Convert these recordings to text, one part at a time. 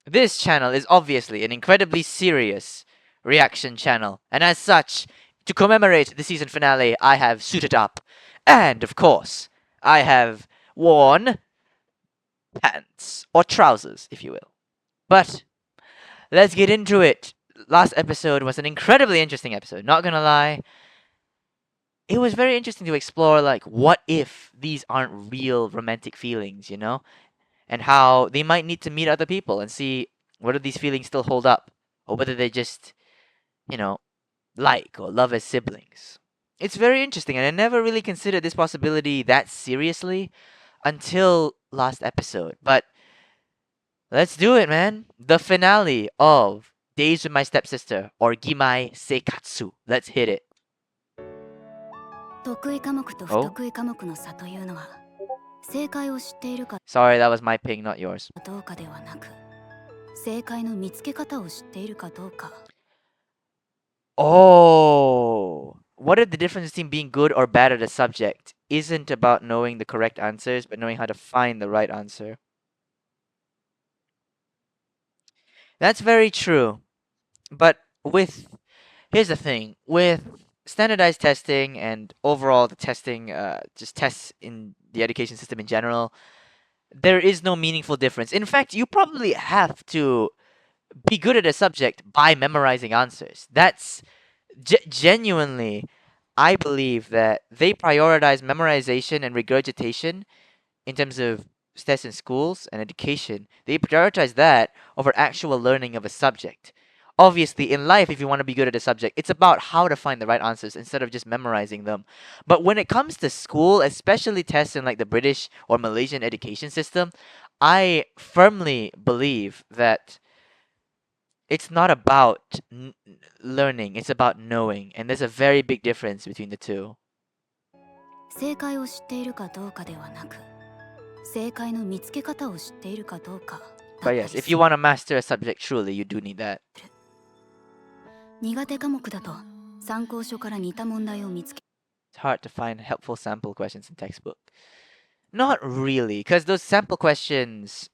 This channel is obviously an incredibly serious reaction channel, and as such, to commemorate the season finale, I have suited up. And, of course, I have worn pants, or trousers, if you will. But let's get into it. Last episode was an incredibly interesting episode, not gonna lie. It was very interesting to explore, like, what if these aren't real romantic feelings, you know? And how they might need to meet other people and see whether these feelings still hold up, or whether they just, you know, like or love as siblings. It's very interesting, and I never really considered this possibility that seriously until last episode. But let's do it, man. The finale of Days with My Stepsister, or Gimai Seikatsu. Let's hit it. 得意科目と不 Oh, 得意科目の差というのは正解を知っているか sorry, that was my ping, not yours. どうかではなく正解の見つけ方を知っているかどうか Oh, what if the difference between being good or bad at a subject isn't about knowing the correct answers, but knowing how to find the right answer? That's very true. But here's the thing, with standardized testing and overall the testing, just tests in the education system in general, there is no meaningful difference. In fact, you probably have to be good at a subject by memorizing answers. That's genuinely, I believe that they prioritize memorization and regurgitation in terms of tests in schools and education. They prioritize that over actual learning of a subject. Obviously, in life, if you want to be good at a subject, it's about how to find the right answers instead of just memorizing them. But when it comes to school, especially tests in like the British or Malaysian education system, I firmly believe that it's not about learning, it's about knowing. And there's a very big difference between the two. 正解を知っているかどうかではなく正解の見つけ方を知っているかどうか But yes, if you want to master a subject truly, you do need that. 苦手科目だと参考書から似た問題を見つけ It's hard to find helpful sample questions in textbook. Not really, because those sample questions,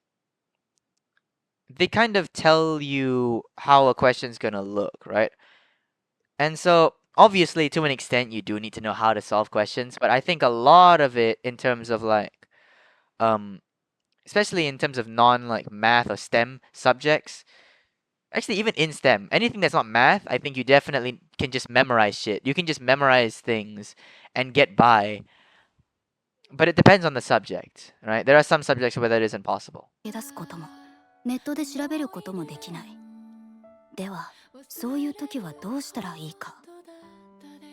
they kind of tell you how a question's gonna look, right? And so, obviously, to an extent, you do need to know how to solve questions, but I think a lot of it in terms of like, um, especially in terms of non like math or STEM subjects, actually even in STEM, anything that's not math, I think you definitely can just memorize shit. You can just memorize things and get by. But it depends on the subject, right? There are some subjects where that isn't possible. 出すこともネットで調べることもできないではそういう時はどうしたらいいか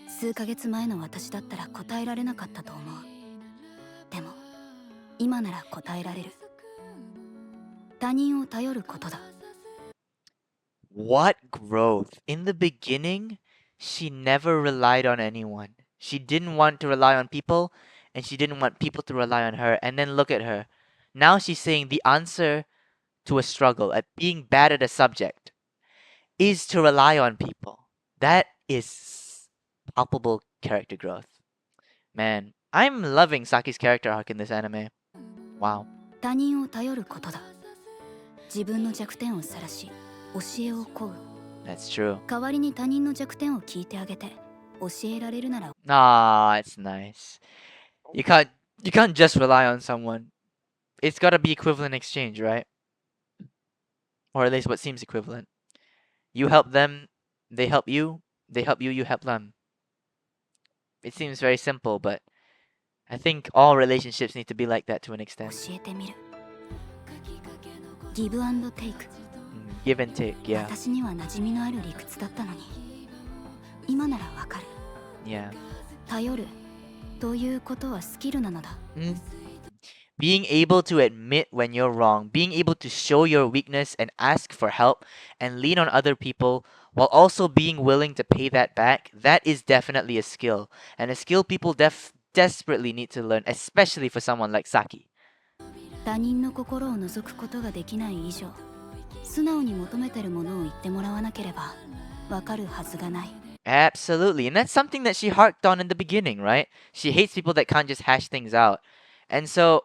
数ヶ月前の私だったら答えられなかったと思うでも今なら答えられる他人を頼ることだ What growth! In the beginning, she never relied on anyone. She didn't want to rely on people, and she didn't want people to rely on her. And then look at her. Now she's saying the answer to a struggle, at being bad at a subject, is to rely on people. That is palpable character growth. Man, I'm loving Saki's character arc in this anime. Wow. 他人を頼ることだ自分の弱点を晒し教えを請う That's true. 代わりに他人の弱点を聞いてあげて教えられるなら Ah, it's nice. You can't just rely on someone. It's gotta be equivalent exchange, right? Or at least what seems equivalent. You help them, they help you, you help them. It seems very simple, but I think all relationships need to be like that to an 教 extent. えてみるギブアンドテイク Give and take, yeah. 私には馴染みのある理屈だったのに今ならわかる Yeah. 頼るということはスキルなのだ Being able to admit when you're wrong, being able to show your weakness and ask for help and lean on other people while also being willing to pay that back, that is definitely a skill. And a skill people desperately need to learn, especially for someone like Saki. 他人の心を覗くことができない以上素直に求めてるものを言ってもらわなければわかるはずがない Absolutely. And that's something that she harked on in the beginning, right? She hates people that can't just hash things out. And so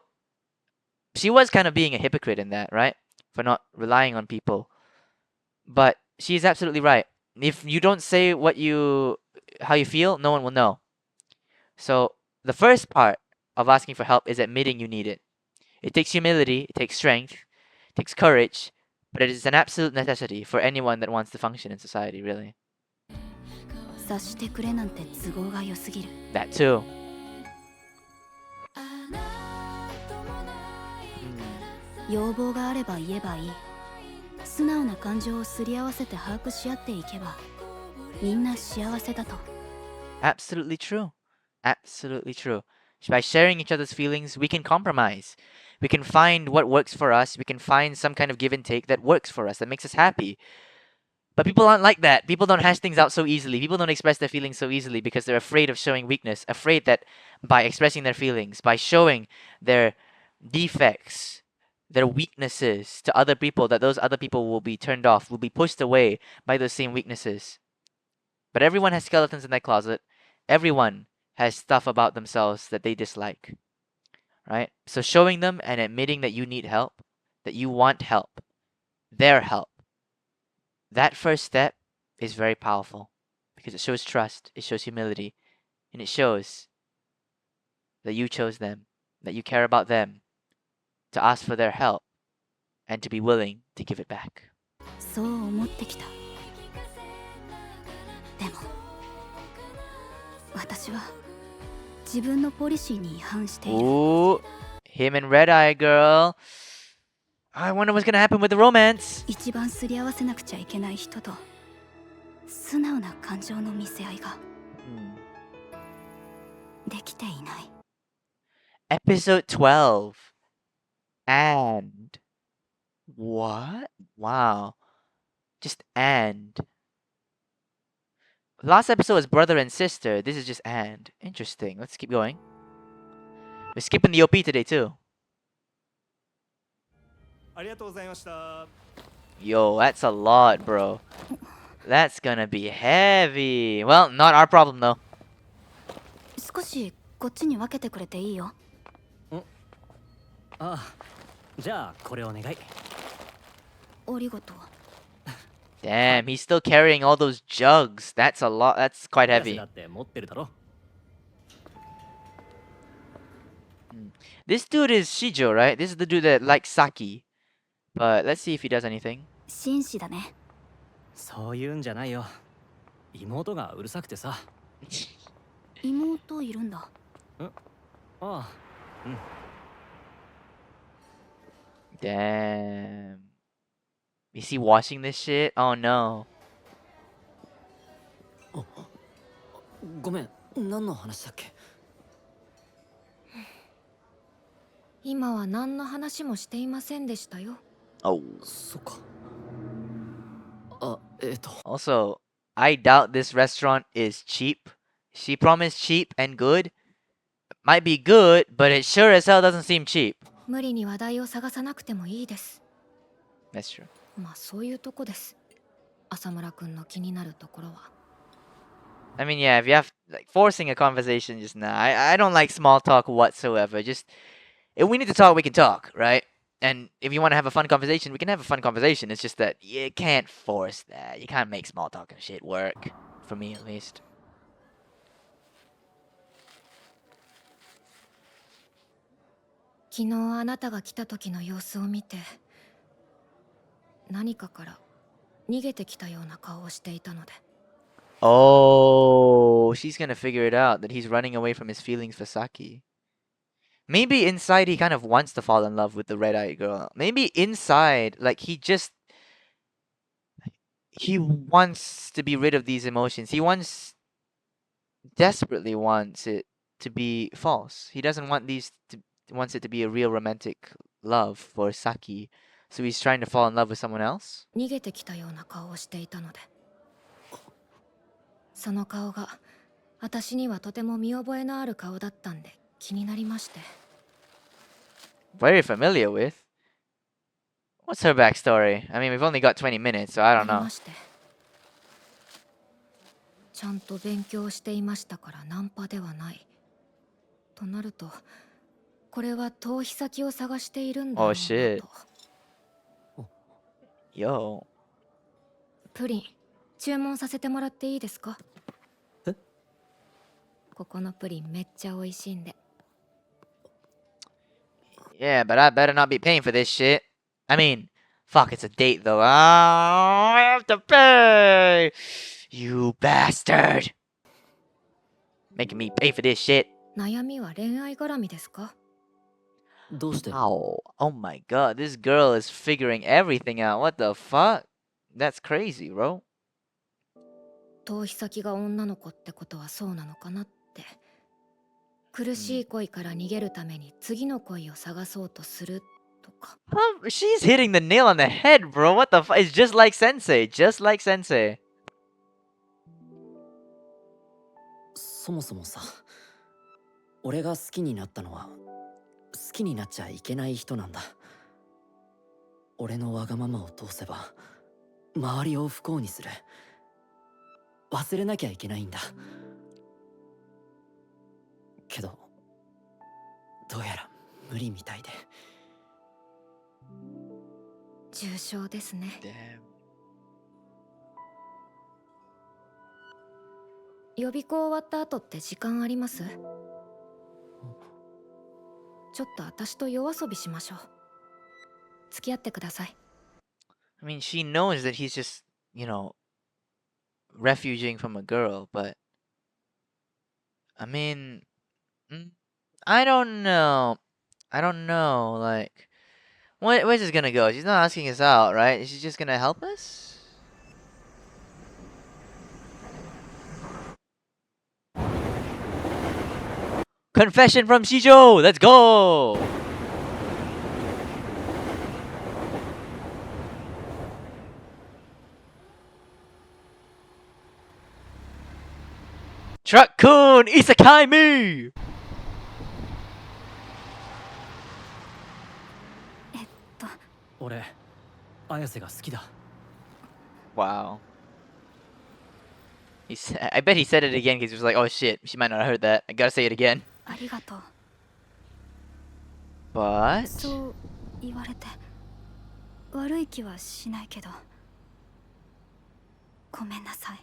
she was kind of being a hypocrite in that, right? for not relying on people. But she's absolutely right. If you don't say how you feel, no one will know. So the first part of asking for help is admitting you need it. It takes humility, it takes strength, it takes courage, but it is an absolute necessity for anyone that wants to function in society, really. 察してくれなんて都合が良すぎる。 That too. Hmm. 要望があれば言えばいい。素直な感情をすり合わせて把握し合っていけば、みんな幸せだと。 Absolutely true. Absolutely true. By sharing each other's feelings, we can compromise. We can find what works for us. We can find some kind of give and take that works for us, that makes us happy. But people aren't like that. People don't hash things out so easily. People don't express their feelings so easily because they're afraid of showing weakness, afraid that by expressing their feelings, by showing their defects, their weaknesses to other people, that those other people will be turned off, will be pushed away by those same weaknesses. But everyone has skeletons in their closet. Everyone has stuff about themselves that they dislike, right? So showing them and admitting that you need help, that you want help, their help, that first step is very powerful because it shows trust, it shows humility, and it shows that you chose them, that you care about them, to ask for their help, and to be willing to give it back. そう思ってきた。でも私は自分のポリシーに違反している。 Ooh, him and Red Eye Girl. I wonder what's gonna happen with the romance. 一番すり合わせなくちゃいけない人と素直な感情の見せ合いができていない。 Episode 12. And. What? Wow. Just and. Last episode was brother and sister. This is just and. Interesting. Let's keep going. We're skipping the OP today too. Yo, that's a lot, bro. That's gonna be heavy. Well, not our problem though. 少しこっちに分けてくれていいよ。ああ、じゃあこれお願い。ありがとう。 Damn, he's still carrying all those jugs. That's a lot. That's quite heavy. だって持ってるだろ。This dude is Shijo, right? This is the dude that likes sake. But let's see if he does anything. 紳士だね。そういうんじゃないよ。妹がうるさくてさ。妹いるんだ。ああ、うん。Damn. Is he washing this shit? Oh no. ごめん、何の話だっけ？今は何の話もしていませんでしたよ。Oh. そっか。Also, I doubt this restaurant is cheap. She promised cheap and good. Might be good, but it sure as hell doesn't seem cheap. 無理に話題を探さなくてもいいです。 That's true. まあそういうとこです。浅村くんの気になるところは。I mean, yeah, if you have like forcing a conversation, just nah. I don't like small talk whatsoever. Just if we need to talk, we can talk, right? And if you want to have a fun conversation, we can have a fun conversation. It's just that you can't force that. You can't make small talk and shit work. For me, at least. 昨日あなたが来た時の様子を見て、何かから逃げてきたような顔をしていたので。 Oh, she's gonna figure it out that he's running away from his feelings for Saki. Maybe inside he kind of wants to fall in love with the red-eyed girl. Maybe inside, like he wants to be rid of these emotions. He desperately wants it to be false. He doesn't want wants it to be a real romantic love for Saki. So he's trying to fall in love with someone else? 逃げてきたような顔をしていたので。その顔が私にはとても見覚えのある顔だったんで気になりまして。 Very familiar with. What's her backstory? I mean, we've only got 20 minutes, so I don't あり know. まして。ちゃんと勉強していましたからナンパではない。となると、これは逃避先を探しているんだろう Oh な shit. と。Yo. プリン注文させてもらっていいですか？え？ここのプリンめっちゃ美味しいんで。 Yeah, but I better not be paying for this shit. I mean, fuck, it's a date though. Oh, I have to pay! You bastard! Making me pay for this shit. 悩みは恋愛絡みですか？どうして？ Oh, oh my god, this girl is figuring everything out. What the fuck? That's crazy, bro. 逃避先が女の子ってことはそうなのかなって。苦しい恋から逃げるために次の恋を探そうとするとか。She's hitting the nail on the head, bro. What the fuck? It's just like Sensei. Just like Sensei. そもそもさ、俺が好きになったのは好きになっちゃいけない人なんだ。俺のわがままを通せば周りを不幸にする。忘れなきゃいけないんだ。けどどうやら無理みたいで。重症ですね。 Damn. 予備校終わった後って時間あります？ちょっと私と夜遊びしましょう。付き合ってください。 I mean, she knows that he's just, refuging from a girl, but I mean, mm, I don't know. I don't know. Like, where's this gonna go? She's not asking us out, right? Is she just gonna help us? Confession from Shijo! Let's go! Truck-kun! Isekai me! 俺、綾瀬が好きだ。Wow. I bet he said it again because he was like, oh shit, she might not have heard that. I gotta say it again. ありがとう。 But... そう言われて悪い気はしないけどごめんなさい。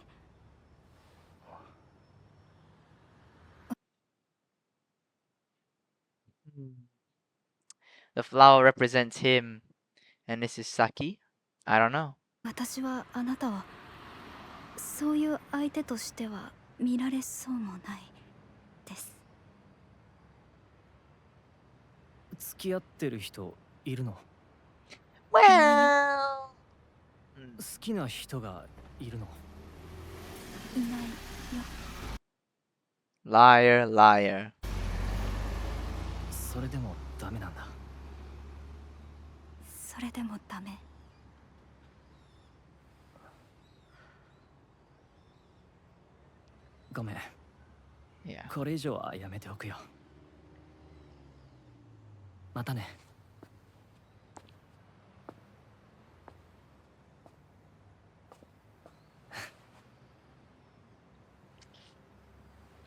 The flower represents him, and this is Saki? I don't know. 私はあなたをそういう相手としては見られそうもないです。付き合ってる人いるの？ Well... 好きな人がいるの？いないよ。 Liar, liar. それでもダメなんだ。それでもダメ。ごめん。Yeah. これ以上はやめておくよ。またね。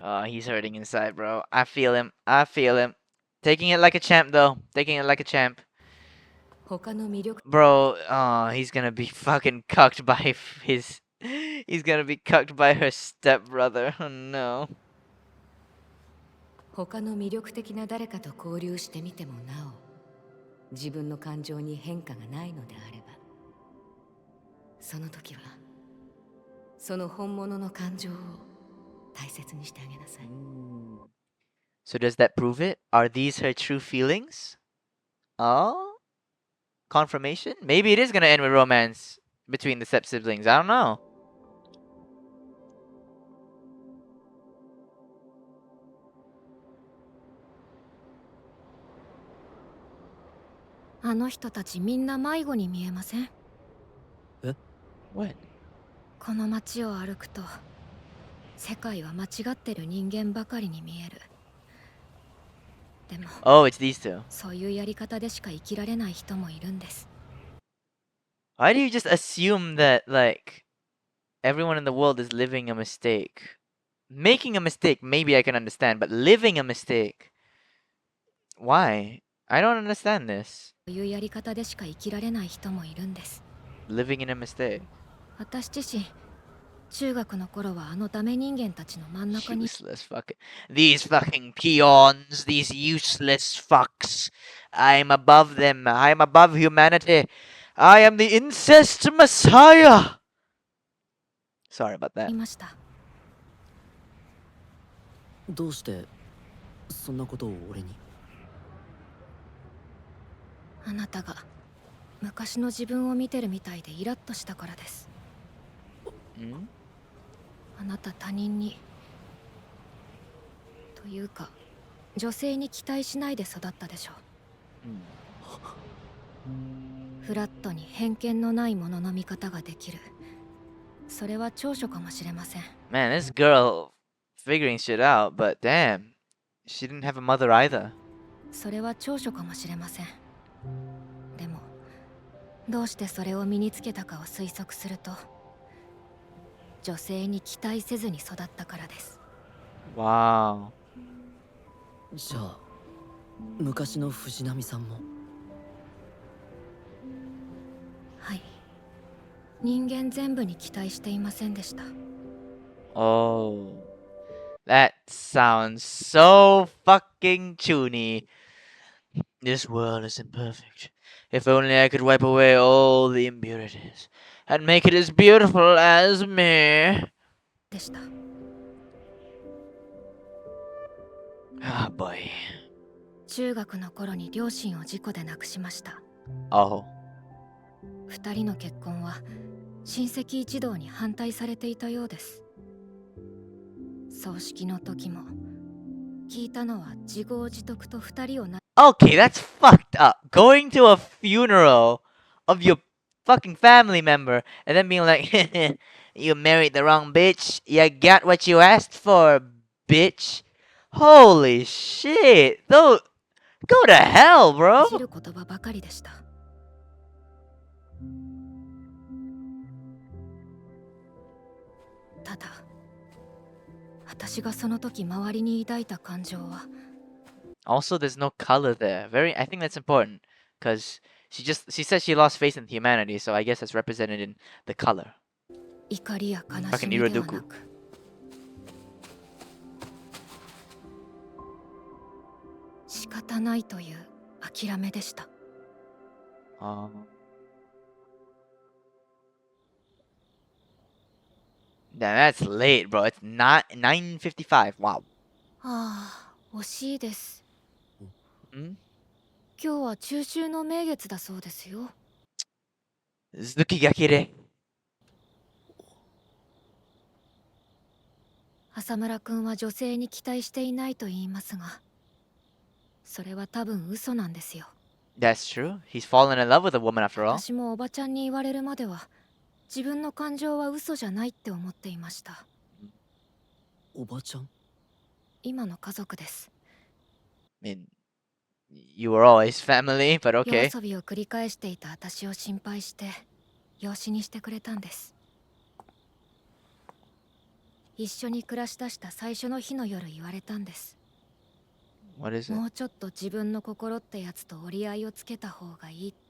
Oh, he's hurting inside, bro. I feel him. I feel him. Taking it like a champ, though. Taking it like a champ. 他の魅力 Bro, he's gonna be fucking cucked by his... He's gonna be cucked by her stepbrother. Oh, no. 他の魅力的な誰かと交流してみてもなお自分の感情に変化がないのであればその時はその本物の感情を大切にしてあげなさい。 So does that prove it? Are these her true feelings? Oh? Confirmation? Maybe it is gonna end with romance between the step siblings. I don't know. あの人たちみんな迷子に見えません？ What? この街を歩くと世界は間違ってる人間ばかりに見える。でも Oh, it's these two. そういうやり方でしか生きられない人もいるんです。 Why do you just assume that, like, everyone in the world is living a mistake? Making a mistake, maybe I can understand, but living a mistake? Why? I don't understand this. そういうやり方でしか生きられない人もいるんです。living in a mistake. 私自身中学の頃はあのダメ人間たちの真ん中に Useless fucking. These fucking peons, these useless fucks. I'm above them. I'm above humanity. I am the incest messiah. Sorry about that. いました。どうしてそんなことを俺に？あなたが昔の自分を見てるみたいでイラッとしたからです。Hmm? あなた他人にというか女性に期待しないで育ったでしょ。フラットに偏見のないものの見方ができる。それは長所かもしれません。 Man, this girl figuring shit out, but damn, she didn't have a mother either. それは長所かもしれません。でもどうしてそれを身につけたかを推測すると、女性に期待せずに育ったからです。 Wow. じゃあ昔の藤波さんも？はい。人間全部に期待していませんでした。 Oh. That sounds so fucking chuny. This world isn't perfect. If only I could wipe away all the impurities and make it as beautiful as me. でした。 Ah, boy. 中学の頃に両親を事故で亡くしました。 Oh. 二人の結婚は親戚一同に反対されていたようです。葬式の時も聞いたのは自業自得と二人をな Okay, that's fucked up. Going to a funeral of your fucking family member and then being like, you married the wrong bitch. You got what you asked for, bitch. Holy shit. Though, go to hell, じ bro. る言葉ばかりでした。ただ私がその時周りに抱いた感情は Also, there's no color there. I think that's important because she said she lost faith in humanity, so I guess that's represented in the color. 怒りや悲し Fucking みでは Iraduku. なく、仕方ないという諦めでした。 Damn, that's late, bro. It's not 9:55. Wow. ああ、惜しいです。 Hmm? 今日は中秋の名月だそうですよ。 Tsukigakire. 浅村くんは女性に期待していないと言いますが、それは多分嘘なんですよ。 That's true. He's fallen in love with a woman after all. 私もおばちゃんに言われるまでは自分の感情は嘘じゃないって思っていました。おばちゃん？今の家族です。 I mean, you were always family, but 夜 okay. 遊びを繰り返していた私を心配して養子にしてくれたんです。一緒に暮らしだした最初の日の夜言われたんです。 What is it? もうちょっと自分の心ってやつと折り合いをつけた方がいいって。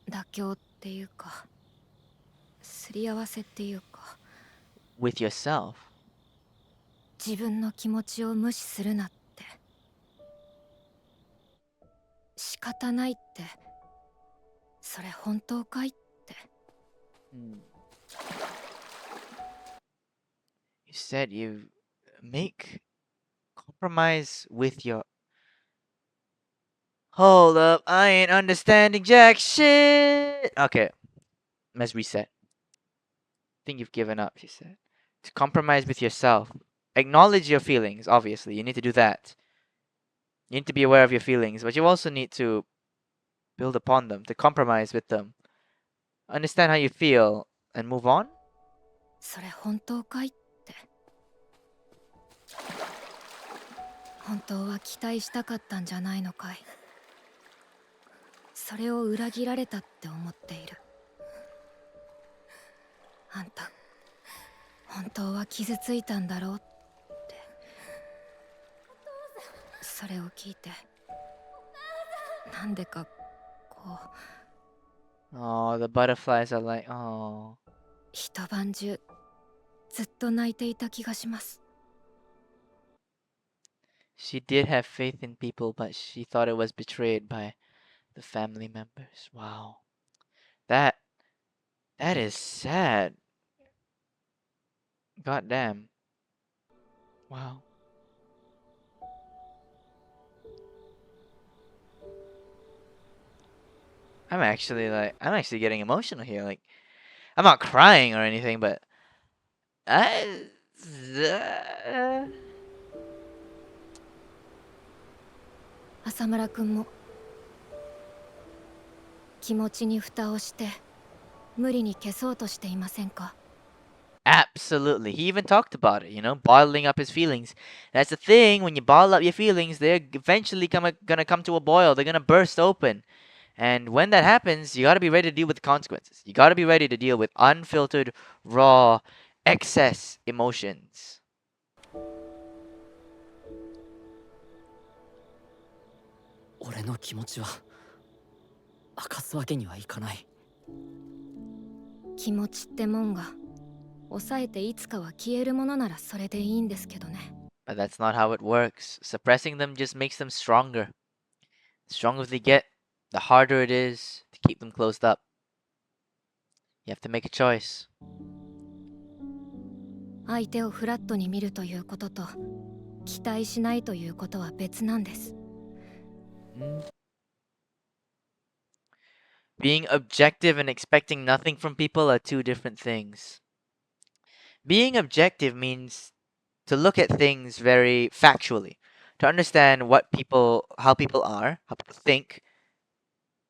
妥協っていうかすり合わせっていうか、 With yourself. 自分の気持ちを無視するなって。仕方ないって、それ本当かいって。 You said you make compromise with your. Hold up, I ain't understanding jack shit. Okay, let's reset. Think you've given up, she said. To compromise with yourself. Acknowledge your feelings, obviously. You need to do that. You need to be aware of your feelings, but you also need to build upon them, to compromise with them. Understand how you feel and move on? それ本当かいって。本当は期待したかったんじゃないのかい。それを裏切られたって思っている。あんた本当は傷ついたんだろうって。それを聞いてなんでかこう Oh, the butterflies are like, oh. 一晩中ずっと泣いていた気がします。 She did have faith in people, but she thought it was betrayed by the family members. Wow. That that is sad. God damn. Wow. I'm actually getting emotional here. Like, I'm not crying or anything, but I浅村くんも気持ちに蓋をして無理に消そうとしていませんか？ absolutely. He even talked about it, bottling up his feelings. That's the thing. When you bottle up your feelings, they're eventually gonna come to a boil. They're gonna burst open. And when that happens, you gotta be ready to deal with the consequences. You gotta be ready to deal with unfiltered, raw, excess emotions. 俺の気持ちは明かすわけにはいかない。気持ちってもんが抑えていつかは消えるものならそれでいいんですけどね。 But that's not how it works. Suppressing them just makes them stronger. The stronger they get, the harder it is to keep them closed up. You have to make a choice. 相手をフラットに見るということと期待しないということは別なんです。 Being objective and expecting nothing from people are two different things. Being objective means to look at things very factually, to understand how people are, how people think,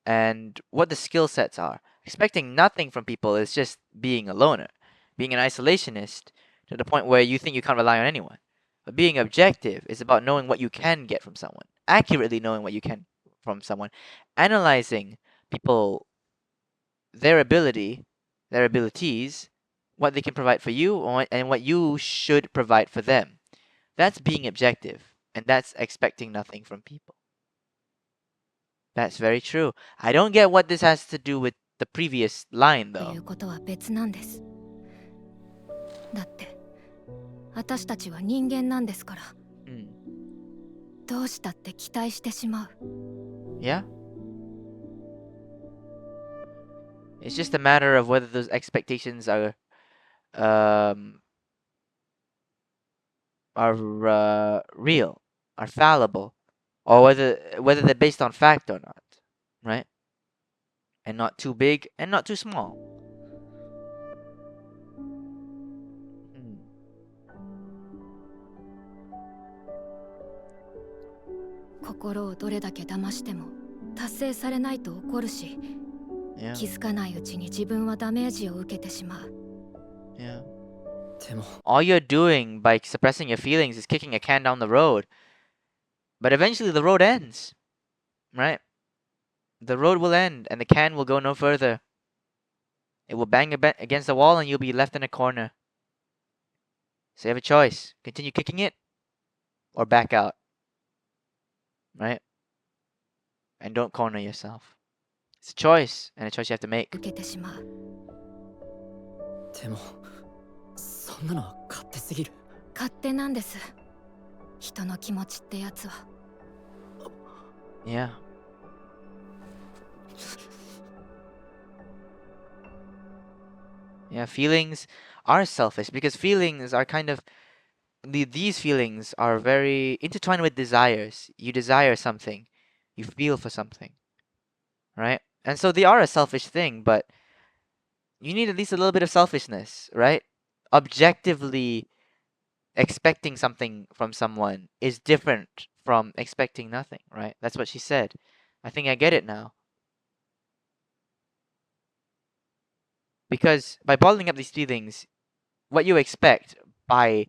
and what the skill sets are. Expecting nothing from people is just being a loner, being an isolationist to the point where you think you can't rely on anyone. But being objective is about knowing what you can get from someone, accurately knowing what you can from someone, analyzing people, their ability, their abilities, what they can provide for you, and what you should provide for them. That's being objective, and that's expecting nothing from people. That's very true. I don't get what this has to do with the previous line, とい though. うことは別なんです。だって私たちは人間なんですから。 Hmm. どうしたって期待してしまう。 Yeah? It's just a matter of whether those expectations um real, are fallible, or whether they're based on fact or not, right? And not too big and not too small. Hmm. 心をどれだけ騙しても達成されないと怒るし、 Yeah. 気づかないうちに自分はダメージを受けてしまう。 Yeah. でも All you're doing by suppressing your feelings is kicking a can down the road. But eventually the road ends, right? The road will end and the can will go no further. It will bang against the wall and you'll be left in a corner. So you have a choice. Continue kicking it or back out, right? And don't corner yourself. It's a choice and a choice you have to make. 受けてしまう。でもそんなのは勝手すぎる。勝手なんです。人の気持ちってやつは。 Yeah. Yeah, feelings are selfish because feelings are kind of these feelings are very intertwined with desires. You desire something, you feel for something, right? And so they are a selfish thing, but you need at least a little bit of selfishness, right? Objectively expecting something from someone is different from expecting nothing, right? That's what she said. I think I get it now. Because by bottling up these feelings, what you expect by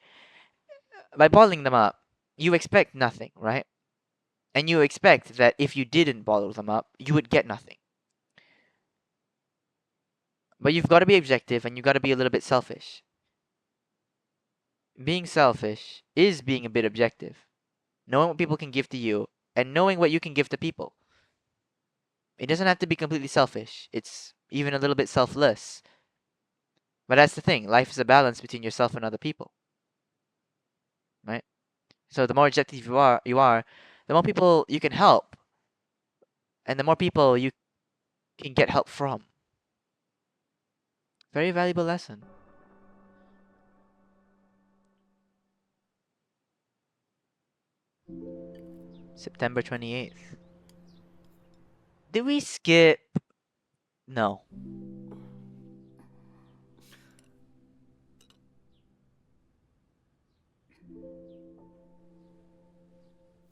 bottling them up, you expect nothing, right? And you expect that if you didn't bottle them up, you would get nothing. But you've got to be objective and you've got to be a little bit selfish. Being selfish is being a bit objective. Knowing what people can give to you and knowing what you can give to people. It doesn't have to be completely selfish. It's even a little bit selfless. But that's the thing. Life is a balance between yourself and other people, right? So the more objective you are, the more people you can help, and the more people you can get help from. Very valuable lesson. September 28th. Did we skip? No.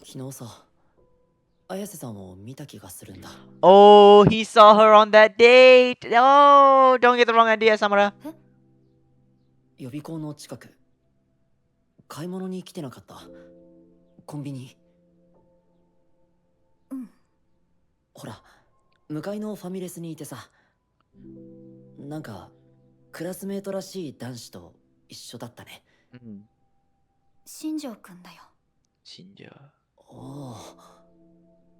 昨日さ、綾瀬さんを見た気がするんだ。 Oh, he saw her on that date. Oh, don't get the wrong idea, Samura. 予備校の近く。買い物に来てなかった。コンビニ。うん。ほら、向かいのファミレスにいてさ。なんか、クラスメートらしい男子と一緒だったね。新庄くんだよ。Shinja. おお、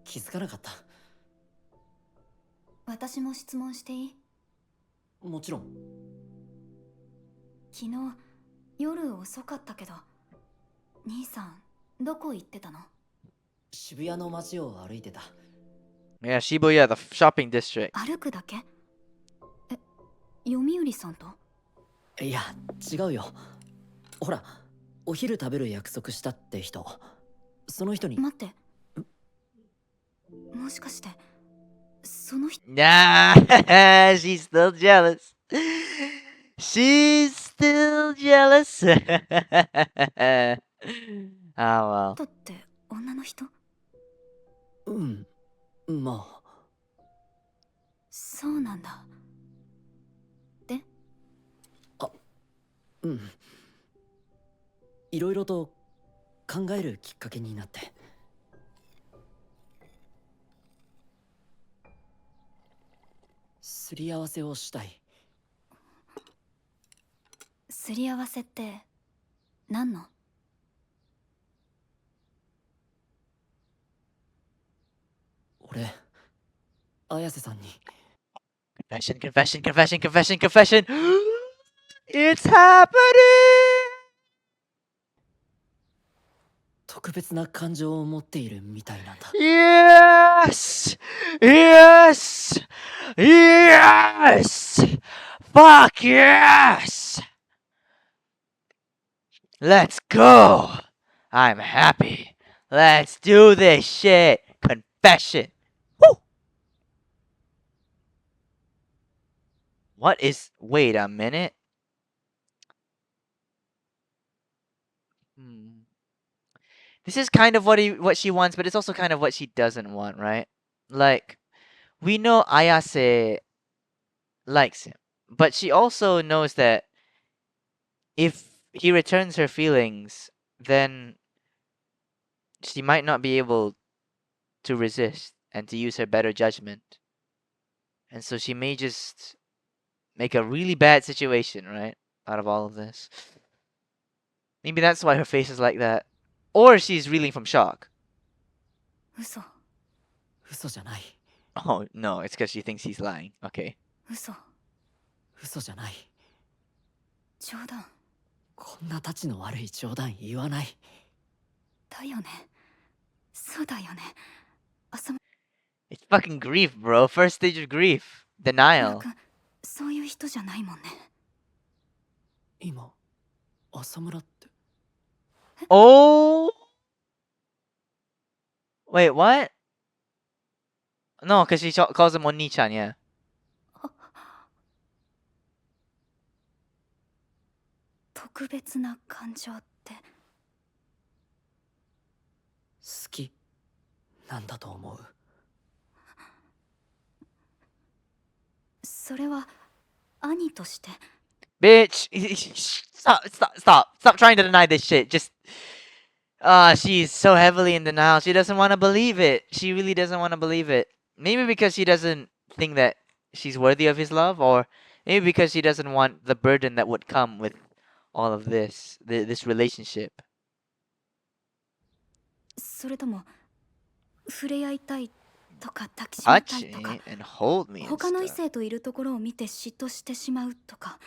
気づかなかった。私も質問していい？もちろん。昨日夜遅かったけど、兄さんどこ行ってたの？渋谷の街を歩いてた。 Yeah, Shibuya, the shopping district. 歩くだけ？え、読売さんと？いや、違うよ。ほら、お昼食べる約束したって人。その人に。待って。もしかして、その人？ Nah, she's still jealous. She's still jealous. Oh, well. 人って女の人？うん、まあ。そうなんだ。で？うん。いろいろと考えるきっかけになって。すり合わせをしたい。すり合わせって何の？俺、綾瀬さんに。 Confession, confession, confession, confession, confession. It's happening. 特別な感情を持っているみたいなんだ。 Yes! Yes! Yes! Fuck yes! Let's go! I'm happy. Let's do this shit. Confession. Woo! What is... Wait a minute. This is kind of what she wants, but it's also kind of what she doesn't want, right? Like, we know Ayase likes him, but she also knows that if he returns her feelings, then she might not be able to resist and to use her better judgment. And so she may just make a really bad situation, right? Out of all of this. Maybe that's why her face is like that. Or she's reeling from shock. 嘘。嘘じゃない。 Oh, no, it's because she thinks he's lying. Okay. 嘘。嘘じゃない。冗談。こんなたちの悪い冗談言わない。だよね。そうだよね。浅村 It's fucking grief, bro. First stage of grief. Denial. 君、そういう人じゃないもんね。今、浅村って。 Oh! Wait, what? No, because she calls him Oni-chan, yeah. 特別な感情って。好きなんだと思う。それは兄として。 Bitch! Stop trying to deny this shit. Just... she's so heavily in denial. She doesn't want to believe it. She really doesn't want to believe it. Maybe because she doesn't think that she's worthy of his love, or maybe because she doesn't want the burden that would come with all of this relationship. それとも触れ合いたいとか抱きしめた touch いとか me and hold me and 他の異 stuff. 性といるところを見て嫉妬してしまうとか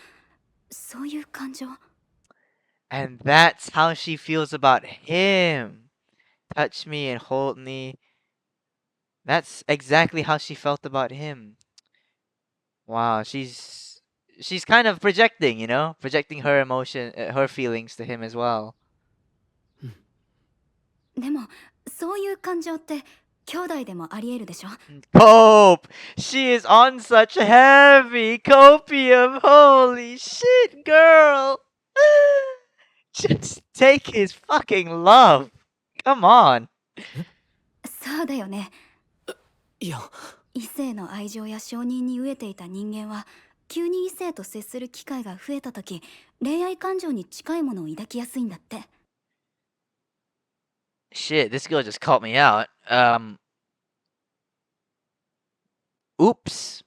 そういう感情 And that's how she feels about him. Touch me and hold me. That's exactly how she felt about him. Wow, she's kind of projecting, you know, projecting her emotion, her feelings to him as well. でもそういう感情って兄弟でもありえるでしょ Cope! She is on such heavy copium. Holy shit, girl! Just take his fucking love. Come on. そうだよねいや異性の愛情や承認に飢えていた人間は急に異性と接する機会が増えた時恋愛感情に近いものを抱きやすいんだって Shit, this girl just called me out. Oops.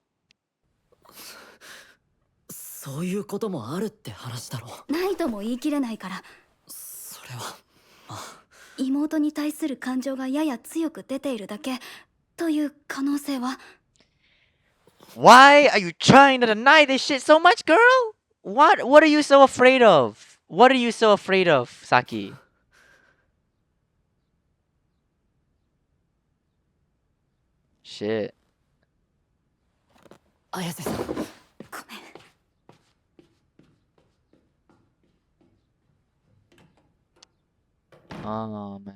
そういうこともあるって話だろないとも言い切れないからそれはまあ妹に対する感情がやや強く出ているだけという可能性は Why are you trying to deny this shit so much, girl? What are you so afraid of? What are you so afraid of, Saki? Shit. 綾瀬さんごめん Oh man.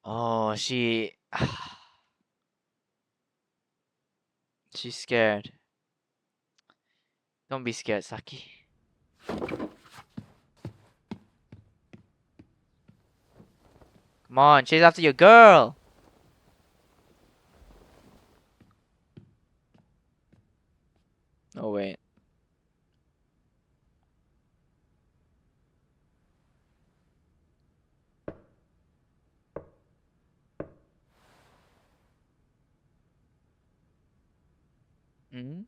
Oh, she's scared. Don't be scared, Saki. Come on, chase after your girl. Oh wait. Hmm?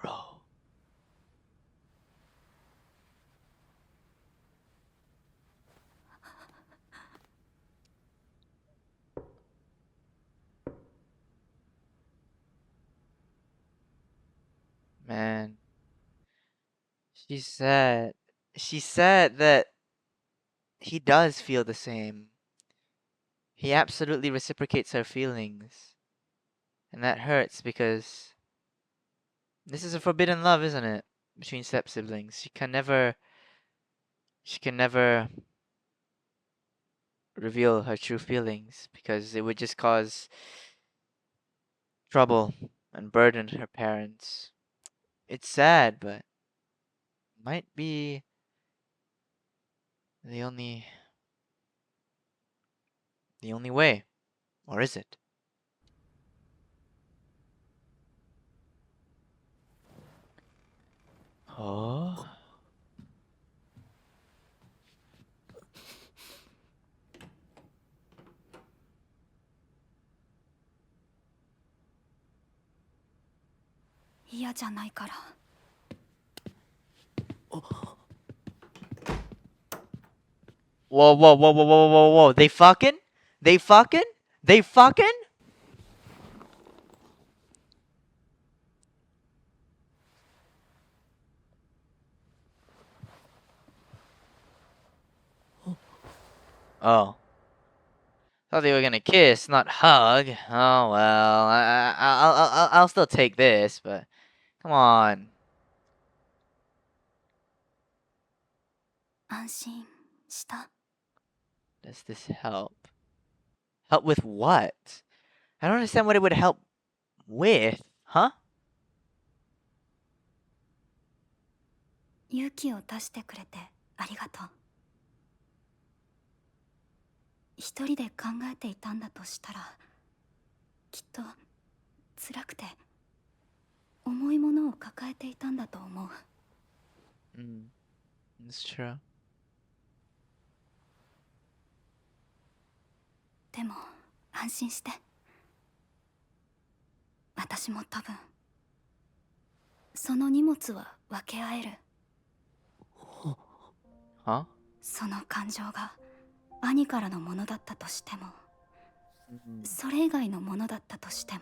Bro. Man. She said that he does feel the same. He absolutely reciprocates her feelings. And that hurts because this is a forbidden love, isn't it? Between step siblings. She can never reveal her true feelings because it would just cause trouble and burden her parents. It's sad, but might be the only way. Or is it? Oh. 嫌じゃないから Whoa, whoa, whoa, whoa, whoa, whoa, whoa. They fucking? They fucking? They fucking? Oh. Thought they were gonna kiss, not hug. Oh well, I'll still take this, but come on. 安心した Does this help? Help with what? I don't understand what it would help with, huh? 勇気を出してくれてありがとう一人で考えていたんだとしたらきっと辛くて重いものを抱えていたんだと思う Mm, it's true. でも安心して。私も多分その荷物は分け合える。Huh? その感情が兄からのものだったとしても、それ以外のものだったとしても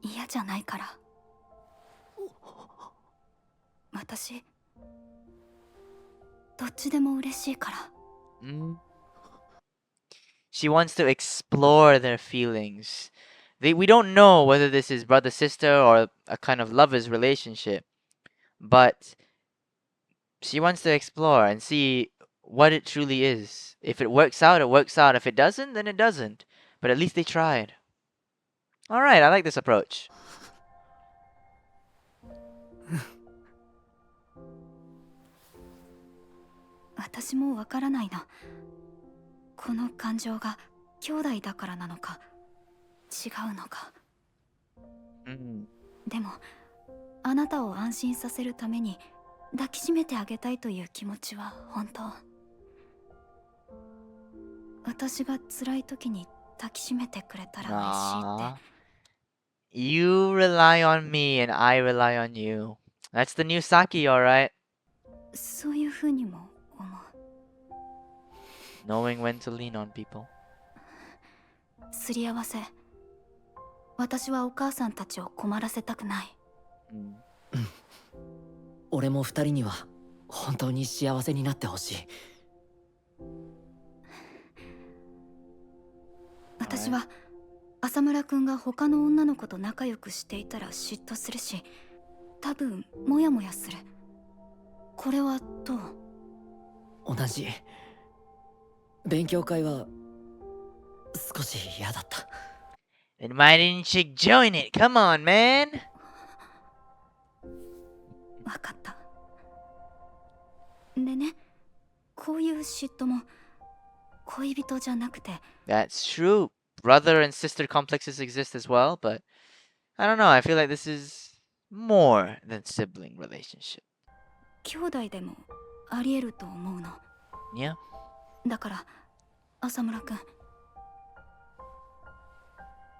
嫌じゃないから。私どっちでも嬉しいから。Mm. She wants to explore their feelings. We don't know whether this is brother sister or a kind of lovers relationship, but she wants to explore and see what it truly is. If it works out, it works out. If it doesn't, then it doesn't. But at least they tried. All right, I like this approach. 私もわからないな。この感情が兄弟だからなのか違うのか。でもあなたを安心させるために抱きしめてあげたいという気持ちは本当。私が辛い時に抱きしめてくれたら嬉しいって。 You rely on me and I rely on you. That's the new Saki, alright? そういう風にも思う。 Knowing when to lean on people. すり合わせ。私はお母さんたちを困らせたくない。俺も二人には本当に幸せになってほしい。私は浅村くんが他の女の子と仲良くしていたら嫉妬するし、多分モヤモヤする。これはどう？同じ。勉強会は少し嫌だった。Then why didn't you join it? Come on, man! わかった。でね、こういう嫉妬も恋人じゃなくて。 That's true. Brother and sister complexes exist as well, but I don't know. I feel like this is more than sibling relationship. 兄弟でもありえると思うの。 Yeah? だから浅村くん、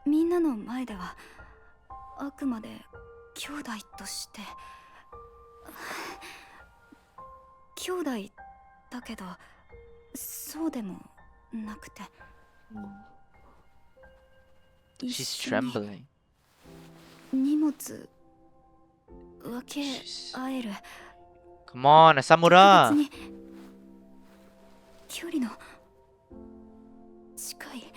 みんなの前ではあくまで兄弟として兄弟だけどそうでもなくて、 She's trembling. 荷物分け合える。 Come on, 特 Asamura! 別に距離の近い。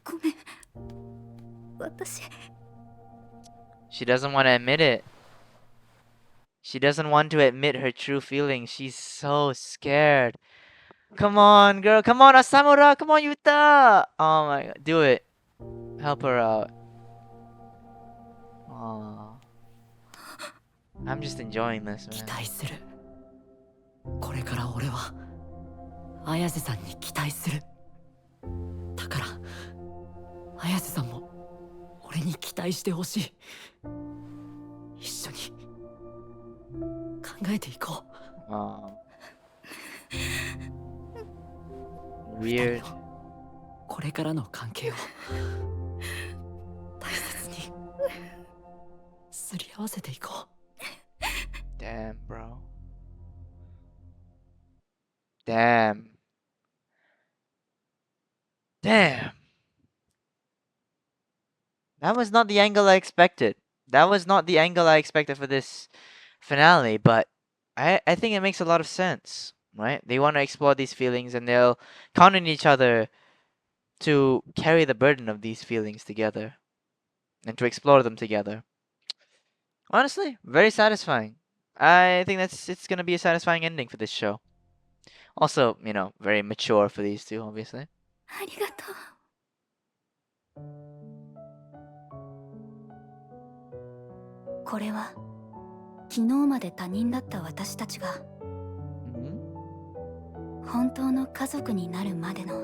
ごめん、私。 She doesn't want to admit it. She doesn't want to admit her true feelings. She's so scared. Come on, girl. Come on, Asamura. Come on, Yuta. Oh my god. Do it. Help her out. Aw. I'm just enjoying this, 期 man. 待する。これから俺は綾瀬さんに期待する。だから綾瀬さんも俺に期待してほしい。一緒に考えていこう。Aw. 二人 Weird. のこれからの関係を大切にすり合わせていこう。 Damn, bro. Damn. Damn. That was not the angle I expected. That was not the angle I expected for this finale, but I think it makes a lot of sense, right? They want to explore these feelings and they'll count on each other to carry the burden of these feelings together and to explore them together. Honestly, very satisfying. I think it's gonna be a satisfying ending for this show. Also, very mature for these two, obviously. ありがとう。これは昨日まで他人だった私たちが Mhm. 本当の家族になるまでの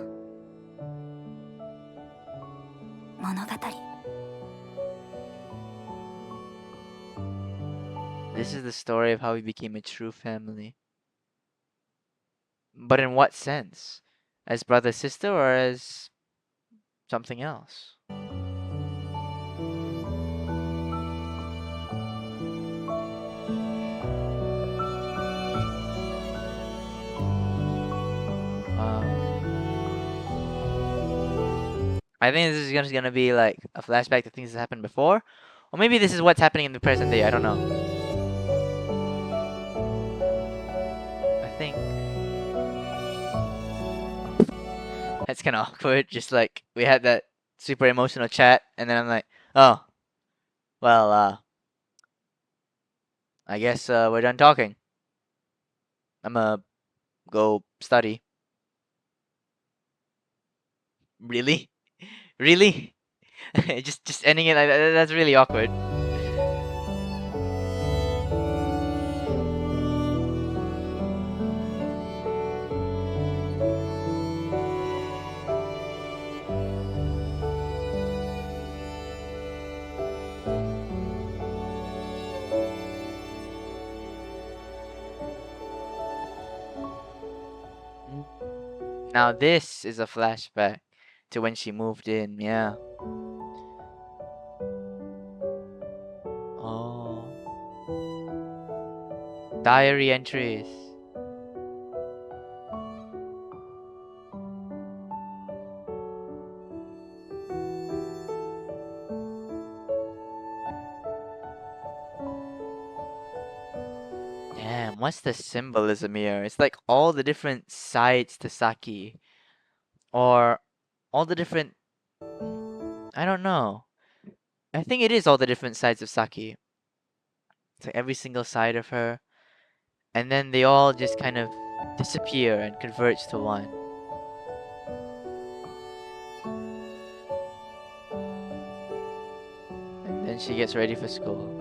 物語。This is the story of how we became a true family. But in what sense? As brother sister or as something else? I think this is just gonna be like a flashback to things that happened before, or maybe this is what's happening in the present day. I don't know. I think that's kind of awkward. Just like we had that super emotional chat, and then I'm like, oh, well, I guess we're done talking. I'm gonna go study. Really, really? Just ending it like that, that's really awkward. Now this is a flashback to when she moved in. Yeah. Oh. Diary entries. Damn, what's the symbolism here? It's like all the different sides to Saki, or all the different. I don't know. I think it is all the different sides of Saki. It's like every single side of her, and then they all just kind of disappear and converge to one. And then she gets ready for school.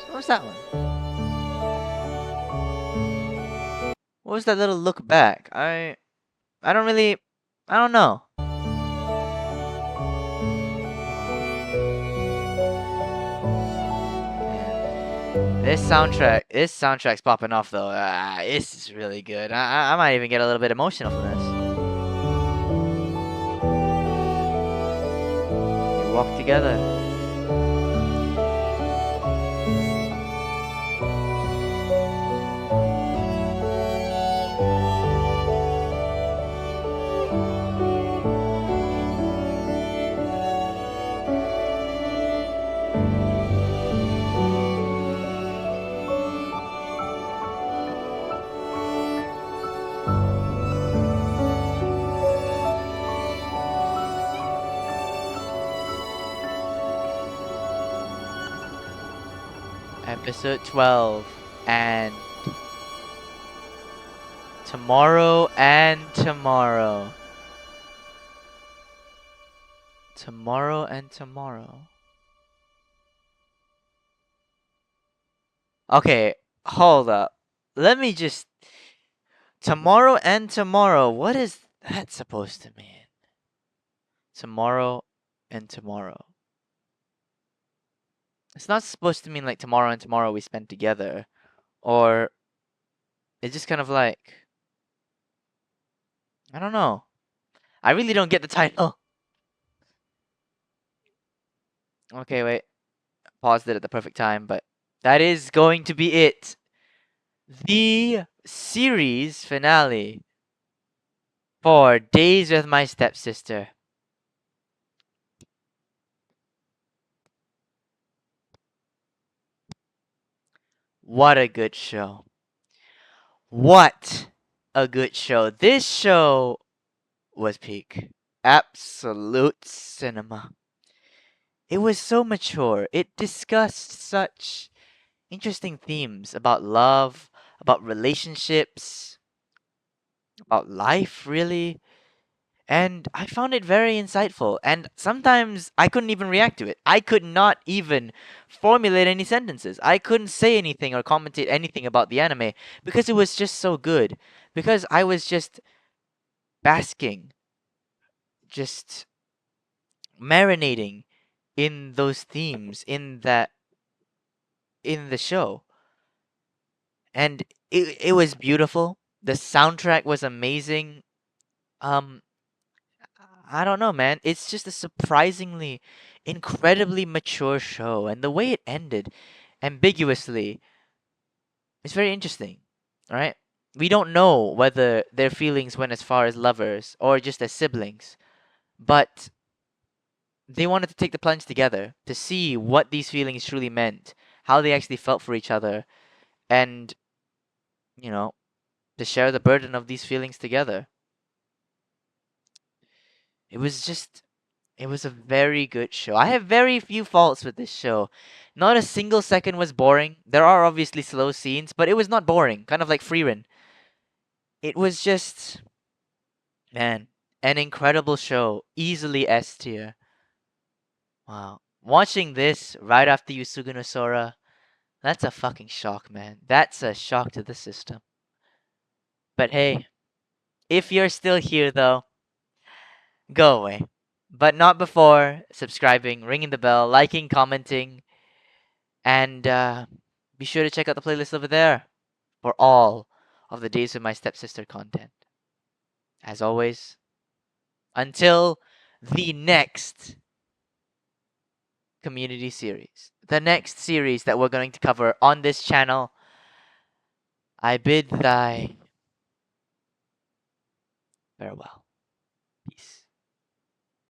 What was that one? What was that little look back? I don't really. I don't know. Man, this soundtrack's popping off though. This is really good. I might even get a little bit emotional from this. They walk together. Episode 12 and tomorrow and tomorrow. Tomorrow and tomorrow. Okay, hold up. Let me just. Tomorrow and tomorrow. What is that supposed to mean? Tomorrow and tomorrow. It's not supposed to mean like tomorrow and tomorrow we spend together. Or it's just kind of like. I don't know. I really don't get the title. Okay, wait. Paused it at the perfect time, but that is going to be it. The series finale for Days with My Stepsister. What a good show. What a good show. This show was peak. Absolute cinema. It was so mature. It discussed such interesting themes about love, about relationships, about life, really. And I found it very insightful. And sometimes I couldn't even react to it. I could not even formulate any sentences. I couldn't say anything or commentate anything about the anime because it was just so good. Because I was just basking, just marinating in those themes in the show. And it was beautiful. The soundtrack was amazing. Um I don't know, man. It's just a surprisingly, incredibly mature show, and the way it ended, ambiguously, is very interesting. All right, we don't know whether their feelings went as far as lovers or just as siblings, but they wanted to take the plunge together to see what these feelings truly meant, how they actually felt for each other, and you know, to share the burden of these feelings together. It was just It was a very good show. I have very few faults with this show. Not a single second was boring. There are obviously slow scenes, but it was not boring. Kind of like Freerin. It was just, man, an incredible show. Easily S tier. Wow. Watching this right after Yusugu no Sora, that's a fucking shock, man. That's a shock to the system. But hey, if you're still here though, go away. But not before subscribing, ringing the bell, liking, commenting, and be sure to check out the playlist over there for all of the Days of My Stepsister content. As always, until the next community series, the next series that we're going to cover on this channel, I bid thy farewell.